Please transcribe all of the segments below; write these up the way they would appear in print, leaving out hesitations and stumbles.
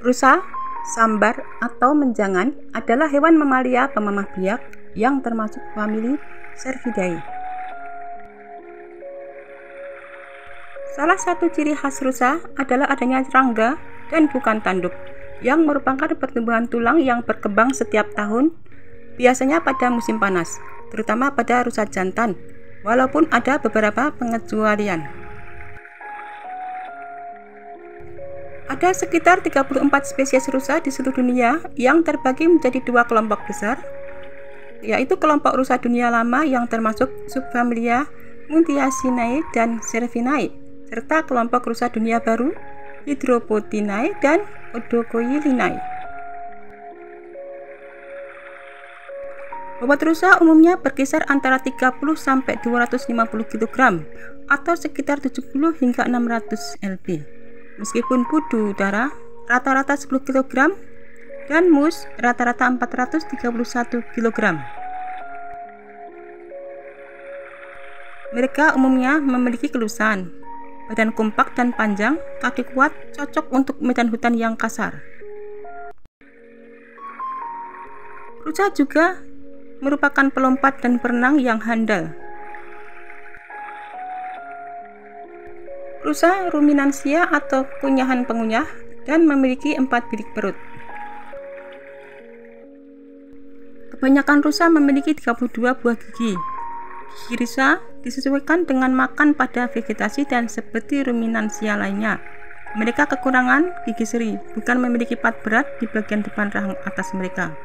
Rusa, sambar, atau menjangan adalah hewan mamalia pemamah biak yang termasuk famili Cervidae. Salah satu ciri khas rusa adalah adanya rangga dan bukan tanduk, yang merupakan pertumbuhan tulang yang berkembang setiap tahun, biasanya pada musim panas, terutama pada rusa jantan, walaupun ada beberapa pengecualian. Ada sekitar 34 spesies rusa di seluruh dunia yang terbagi menjadi dua kelompok besar, yaitu kelompok rusa dunia lama yang termasuk subfamilia Muntiacinae dan Cervinae, serta kelompok rusa dunia baru Hydropodinae dan Odocoilinae. Bobot rusa umumnya berkisar antara 30 sampai 250 kg atau sekitar 70 hingga 600 lb. Meskipun pudu udara rata-rata 10 kg dan mus rata-rata 431 kg. Mereka umumnya memiliki kelusan, badan kompak dan panjang, kaki kuat, cocok untuk medan hutan yang kasar. Rusa juga merupakan pelompat dan perenang yang handal. Rusa ruminansia atau kunyahan pengunyah dan memiliki 4 bilik perut. Kebanyakan rusa memiliki 32 buah gigi. Gigi rusa disesuaikan dengan makan pada vegetasi dan seperti ruminansia lainnya. Mereka kekurangan gigi seri, bukan memiliki part berat di bagian depan rahang atas mereka.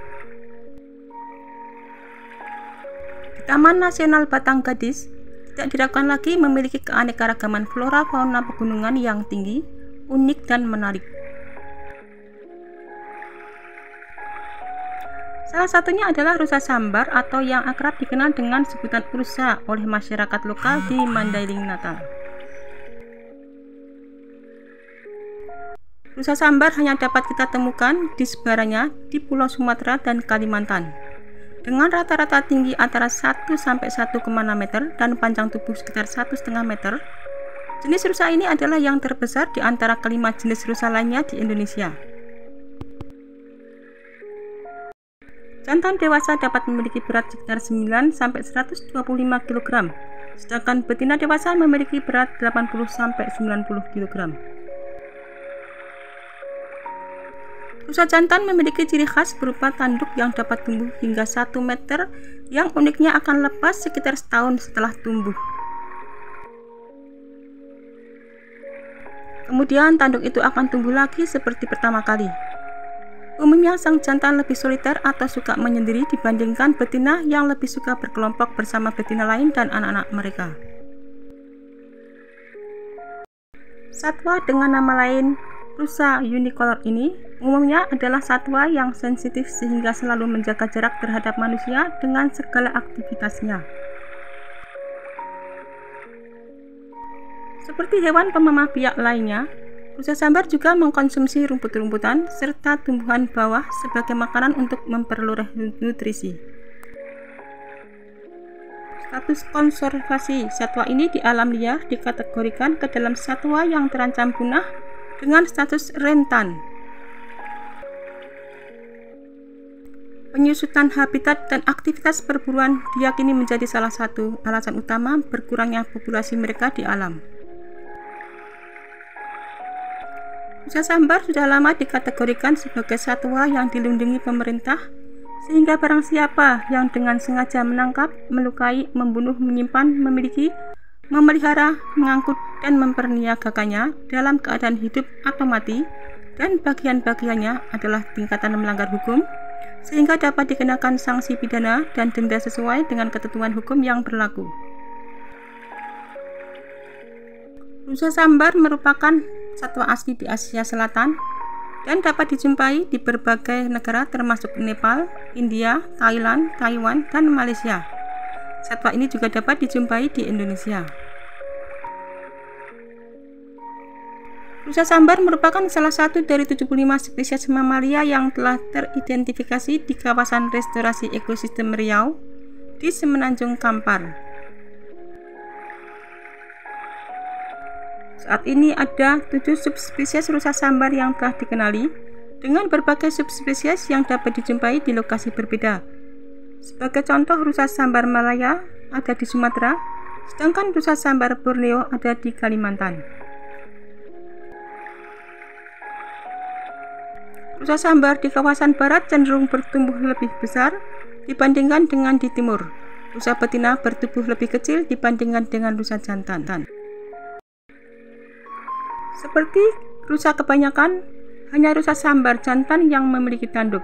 Di Taman Nasional Batanggadis tidak diragukan lagi memiliki keanekaragaman flora fauna pegunungan yang tinggi, unik dan menarik. Salah satunya adalah rusa sambar atau yang akrab dikenal dengan sebutan ursa oleh masyarakat lokal di Mandailing, Natal. Rusa sambar hanya dapat kita temukan di sebarannya di Pulau Sumatera dan Kalimantan. Dengan rata-rata tinggi antara 1 sampai 1,6 meter dan panjang tubuh sekitar 1,5 meter, jenis rusa ini adalah yang terbesar di antara kelima jenis rusa lainnya di Indonesia. Jantan dewasa dapat memiliki berat sekitar 9 sampai 125 kg, sedangkan betina dewasa memiliki berat 80 sampai 90 kg. Rusa jantan memiliki ciri khas berupa tanduk yang dapat tumbuh hingga 1 meter yang uniknya akan lepas sekitar setahun setelah tumbuh. Kemudian tanduk itu akan tumbuh lagi seperti pertama kali. Umumnya sang jantan lebih soliter atau suka menyendiri dibandingkan betina yang lebih suka berkelompok bersama betina lain dan anak-anak mereka. Satwa dengan nama lain rusa unicolor ini umumnya adalah satwa yang sensitif sehingga selalu menjaga jarak terhadap manusia dengan segala aktivitasnya. Seperti hewan pemamah biak lainnya, rusa sambar juga mengkonsumsi rumput-rumputan serta tumbuhan bawah sebagai makanan untuk memperoleh nutrisi. Status konservasi satwa ini di alam liar dikategorikan ke dalam satwa yang terancam punah dengan status rentan. Penyusutan habitat dan aktivitas perburuan diyakini menjadi salah satu alasan utama berkurangnya populasi mereka di alam. Rusa sambar sudah lama dikategorikan sebagai satwa yang dilindungi pemerintah, sehingga barang siapa yang dengan sengaja menangkap, melukai, membunuh, menyimpan, memiliki, memelihara, mengangkut, dan memperniagakannya dalam keadaan hidup atau mati, dan bagian-bagiannya adalah tingkatan melanggar hukum, sehingga dapat dikenakan sanksi pidana dan denda sesuai dengan ketentuan hukum yang berlaku. Rusa sambar merupakan satwa asli di Asia Selatan dan dapat dijumpai di berbagai negara termasuk Nepal, India, Thailand, Taiwan, dan Malaysia. Satwa ini juga dapat dijumpai di Indonesia. Rusa sambar merupakan salah satu dari 75 spesies mamalia yang telah teridentifikasi di kawasan restorasi ekosistem Riau di Semenanjung Kampar. Saat ini ada 7 subspesies rusa sambar yang telah dikenali, dengan berbagai subspesies yang dapat dijumpai di lokasi berbeda. Sebagai contoh, rusa sambar Malaya ada di Sumatera, sedangkan rusa sambar Borneo ada di Kalimantan. Rusa sambar di kawasan barat cenderung bertumbuh lebih besar dibandingkan dengan di timur. Rusa betina bertubuh lebih kecil dibandingkan dengan rusa jantan. Seperti rusa kebanyakan, hanya rusa sambar jantan yang memiliki tanduk.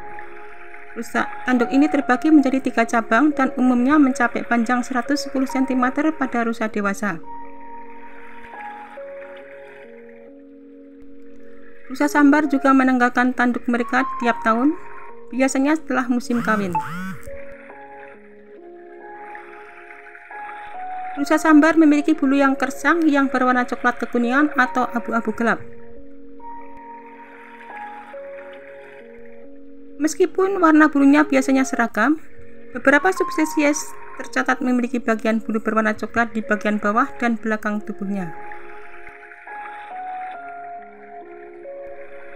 Rusa tanduk ini terbagi menjadi 3 cabang dan umumnya mencapai panjang 110 cm pada rusa dewasa. Rusa sambar juga menanggalkan tanduk mereka tiap tahun, biasanya setelah musim kawin. Rusa sambar memiliki bulu yang gersang yang berwarna coklat kekuningan atau abu-abu gelap. Meskipun warna bulunya biasanya seragam, beberapa subspesies tercatat memiliki bagian bulu berwarna coklat di bagian bawah dan belakang tubuhnya.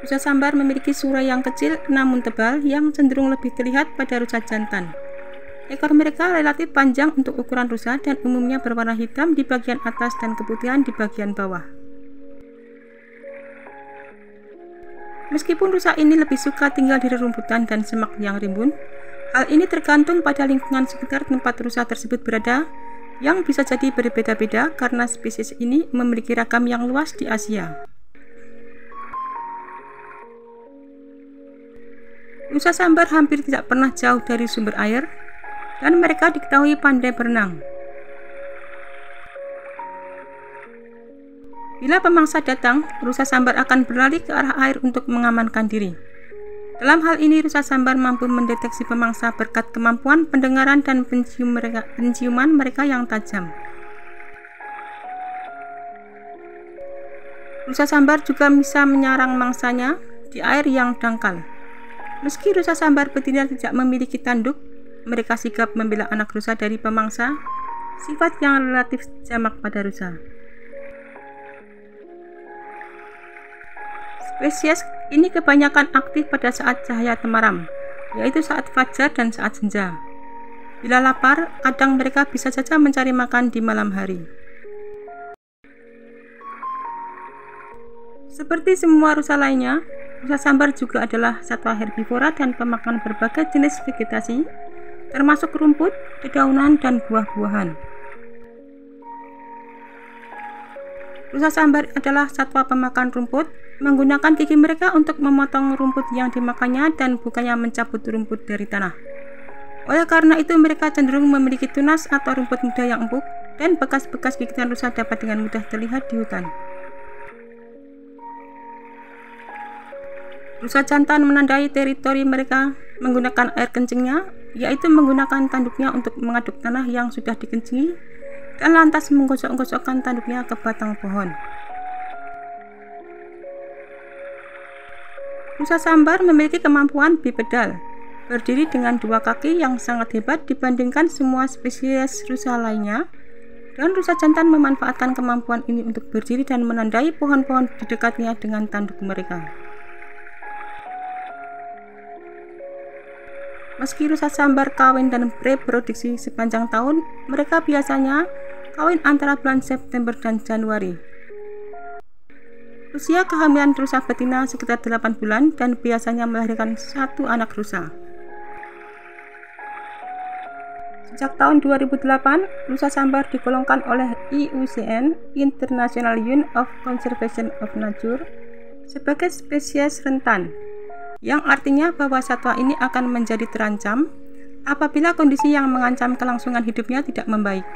Rusa sambar memiliki suara yang kecil namun tebal yang cenderung lebih terlihat pada rusa jantan. Ekor mereka relatif panjang untuk ukuran rusa dan umumnya berwarna hitam di bagian atas dan keputihan di bagian bawah. Meskipun rusa ini lebih suka tinggal di rerumputan dan semak yang rimbun, hal ini tergantung pada lingkungan sekitar tempat rusa tersebut berada, yang bisa jadi berbeda-beda karena spesies ini memiliki ragam yang luas di Asia. Rusa sambar hampir tidak pernah jauh dari sumber air, dan mereka diketahui pandai berenang. Bila pemangsa datang, rusa sambar akan berlari ke arah air untuk mengamankan diri. Dalam hal ini, rusa sambar mampu mendeteksi pemangsa berkat kemampuan pendengaran dan penciuman mereka yang tajam. Rusa sambar juga bisa menyerang mangsanya di air yang dangkal. Meski rusa sambar betina tidak memiliki tanduk, mereka sigap membela anak rusa dari pemangsa, sifat yang relatif jamak pada rusa. Spesies ini kebanyakan aktif pada saat cahaya temaram, yaitu saat fajar dan saat senja. Bila lapar, kadang mereka bisa saja mencari makan di malam hari. Seperti semua rusa lainnya, rusa sambar juga adalah satwa herbivora dan pemakan berbagai jenis vegetasi, termasuk rumput, dedaunan, dan buah-buahan. Rusa sambar adalah satwa pemakan rumput, menggunakan gigi mereka untuk memotong rumput yang dimakannya dan bukannya mencabut rumput dari tanah. Oleh karena itu, mereka cenderung memiliki tunas atau rumput muda yang empuk, dan bekas-bekas gigitan rusa dapat dengan mudah terlihat di hutan. Rusa jantan menandai teritori mereka menggunakan air kencingnya, yaitu menggunakan tanduknya untuk mengaduk tanah yang sudah dikencingi dan lantas menggosok-gosokkan tanduknya ke batang pohon. Rusa sambar memiliki kemampuan bipedal, berdiri dengan 2 kaki yang sangat hebat dibandingkan semua spesies rusa lainnya, dan rusa jantan memanfaatkan kemampuan ini untuk berdiri dan menandai pohon-pohon di dekatnya dengan tanduk mereka. Meski rusa sambar kawin dan reproduksi sepanjang tahun, mereka biasanya kawin antara bulan September dan Januari. Usia kehamilan rusa betina sekitar 8 bulan dan biasanya melahirkan 1 anak rusa. Sejak tahun 2008, rusa sambar digolongkan oleh IUCN (International Union of Conservation of Nature) sebagai spesies rentan, yang artinya bahwa satwa ini akan menjadi terancam apabila kondisi yang mengancam kelangsungan hidupnya tidak membaik.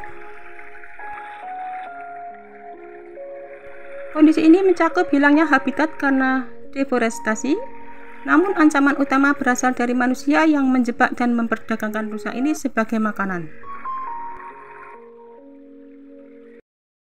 Kondisi ini mencakup hilangnya habitat karena deforestasi, namun ancaman utama berasal dari manusia yang menjebak dan memperdagangkan rusa ini sebagai makanan.